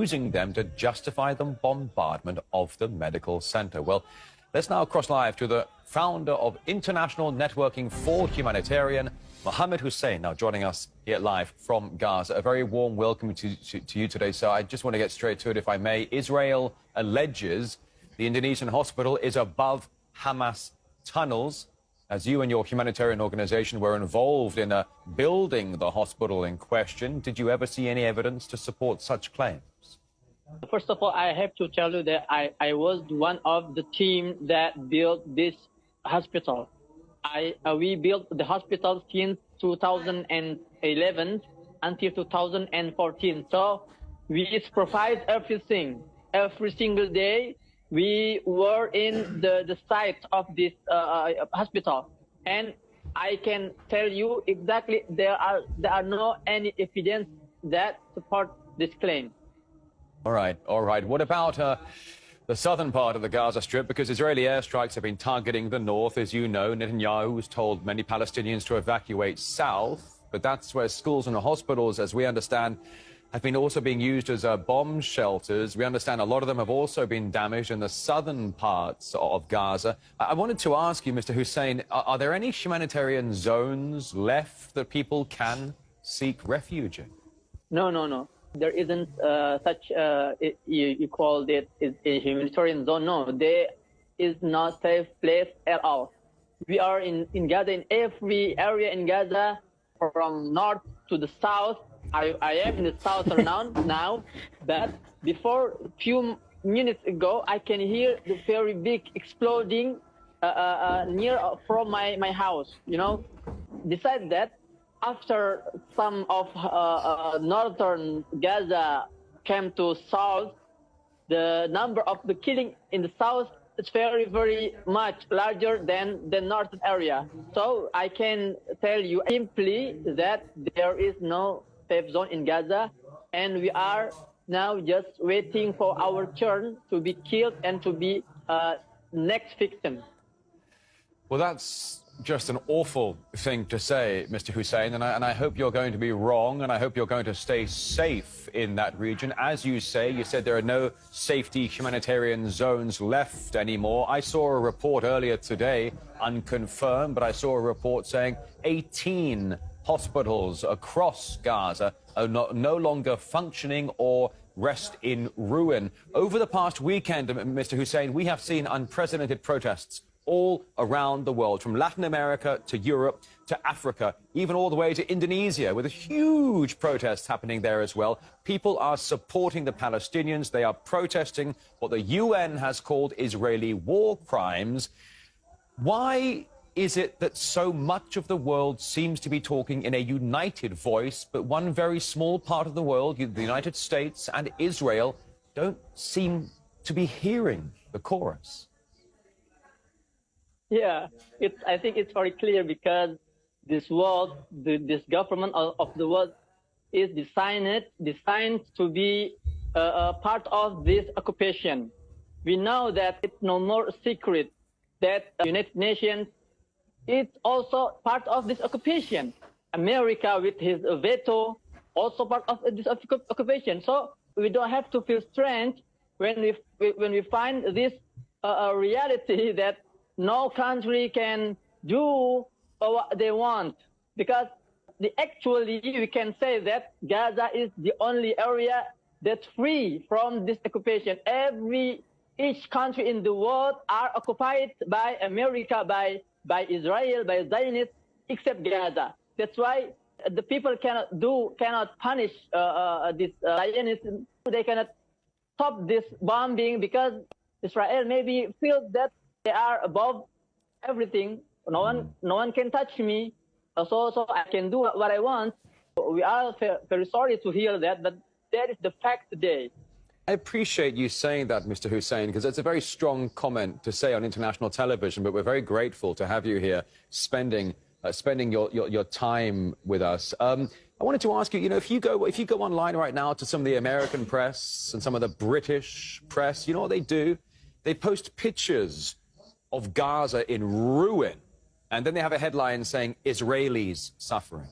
using them to justify the bombardment of the medical center. Well, let's now cross live to the founder of International Networking for Humanitarian, Mohammed Hussein, now joining us here live from Gaza. A very warm welcome to you today, sir. I just want to get straight to it, if I may. Israel alleges the Indonesian hospital is above Hamas tunnels, as you and your humanitarian organization were involved in building the hospital in question. Did you ever see any evidence to support such claims? First of all, I have to tell you that I was one of the team that built this hospital. We built the hospital since 2011 until 2014. So we provide everything. Every single day, we were in the site of this hospital. And I can tell you exactly there are no any evidence that support this claim. All right. What about the southern part of the Gaza Strip? Because Israeli airstrikes have been targeting the north. As you know, Netanyahu has told many Palestinians to evacuate south. But that's where schools and hospitals, as we understand, have been also being used as bomb shelters. We understand a lot of them have also been damaged in the southern parts of Gaza. I wanted to ask you, Mr. Hussein, are there any humanitarian zones left that people can seek refuge in? No. There isn't such, you called it a humanitarian zone. No, there is not safe place at all. We are in Gaza, in every area in Gaza, from north to the south. I am in the south now, but before a few minutes ago, I can hear the very big exploding near from my house, you know. Besides that, after some of northern Gaza came to south, the number of the killing in the south is very, very much larger than the northern area. So I can tell you simply that there is no safe zone in Gaza, and we are now just waiting for our turn to be killed and to be next victim. Well, that's just an awful thing to say, Mr. Hussein, and I hope you're going to be wrong, and I hope you're going to stay safe in that region. As you say, you said there are no safety humanitarian zones left anymore. I saw a report earlier today, unconfirmed, but I saw a report saying 18 hospitals across Gaza are no longer functioning or rest in ruin. Over the past weekend, Mr. Hussein, we have seen unprecedented protests all around the world, from Latin America to Europe to Africa, even all the way to Indonesia, with a huge protests happening there as well. People are supporting the Palestinians. They are protesting what the UN has called Israeli war crimes. Why is it that so much of the world seems to be talking in a united voice, but one very small part of the world, the United States and Israel, don't seem to be hearing the chorus? Yeah, I think it's very clear, because this world, this government of the world is designed to be a part of this occupation. We know that it's no more secret that the United Nations is also part of this occupation. America, with his veto, also part of this occupation. So we don't have to feel strange when we find this reality that no country can do what they want, because actually we can say that Gaza is the only area that's free from this occupation. Each country in the world are occupied by America, by Israel, by Zionists, except Gaza. That's why the people cannot punish this Zionism. They cannot stop this bombing, because Israel maybe feels that they are above everything. No one can touch me, so I can do what I want. We are very sorry to hear that, but that is the fact today. I appreciate you saying that, Mr. Hussein, because it's a very strong comment to say on international television, but we're very grateful to have you here spending your time with us. I wanted to ask you, if you go online right now to some of the American press and some of the British press, you know what they do? They post pictures of Gaza in ruin, and then they have a headline saying Israelis suffering.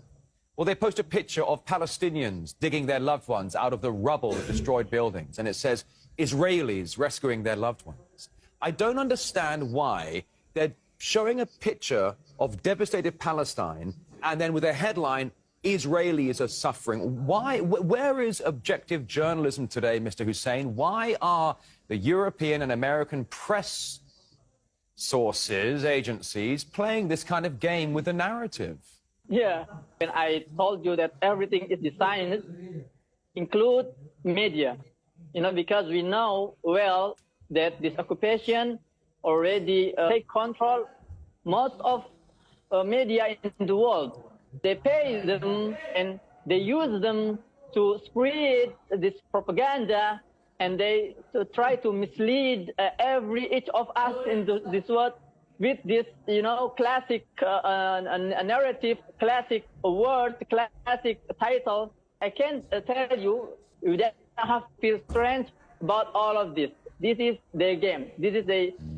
Well, they post a picture of Palestinians digging their loved ones out of the rubble of destroyed buildings, and it says, Israelis rescuing their loved ones. I don't understand why they're showing a picture of devastated Palestine and then with a headline, Israelis are suffering. Why? Where is objective journalism today, Mr. Hussein? Why are the European and American press sources, agencies, playing this kind of game with the narrative? Yeah, and I told you that everything is designed, include media, because we know well that this occupation already take control most of media in the world. They pay them and they use them to spread this propaganda, and they try to mislead each of us in this world with this, classic narrative, classic word, classic title. I can tell you, you don't have to feel strange about all of this. This is their game. This is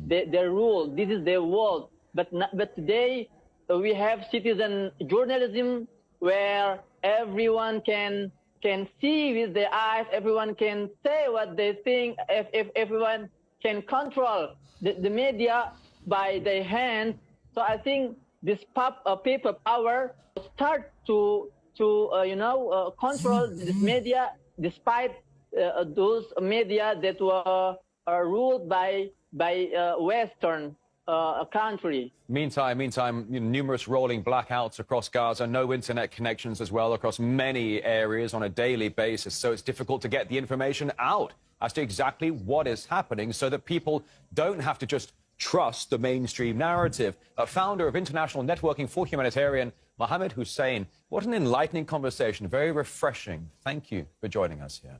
their rule. This is their world. But today we have citizen journalism where everyone can see with their eyes. Everyone can say what they think. If everyone can control the media by their hands. So I think this paper power start to control this media, despite those media that were ruled by Western country. Meantime, numerous rolling blackouts across Gaza, no internet connections as well across many areas on a daily basis. So it's difficult to get the information out as to exactly what is happening so that people don't have to just trust the mainstream narrative. A founder of International Networking for Humanitarian, Mohammed Hussein. What an enlightening conversation, very refreshing. Thank you for joining us here.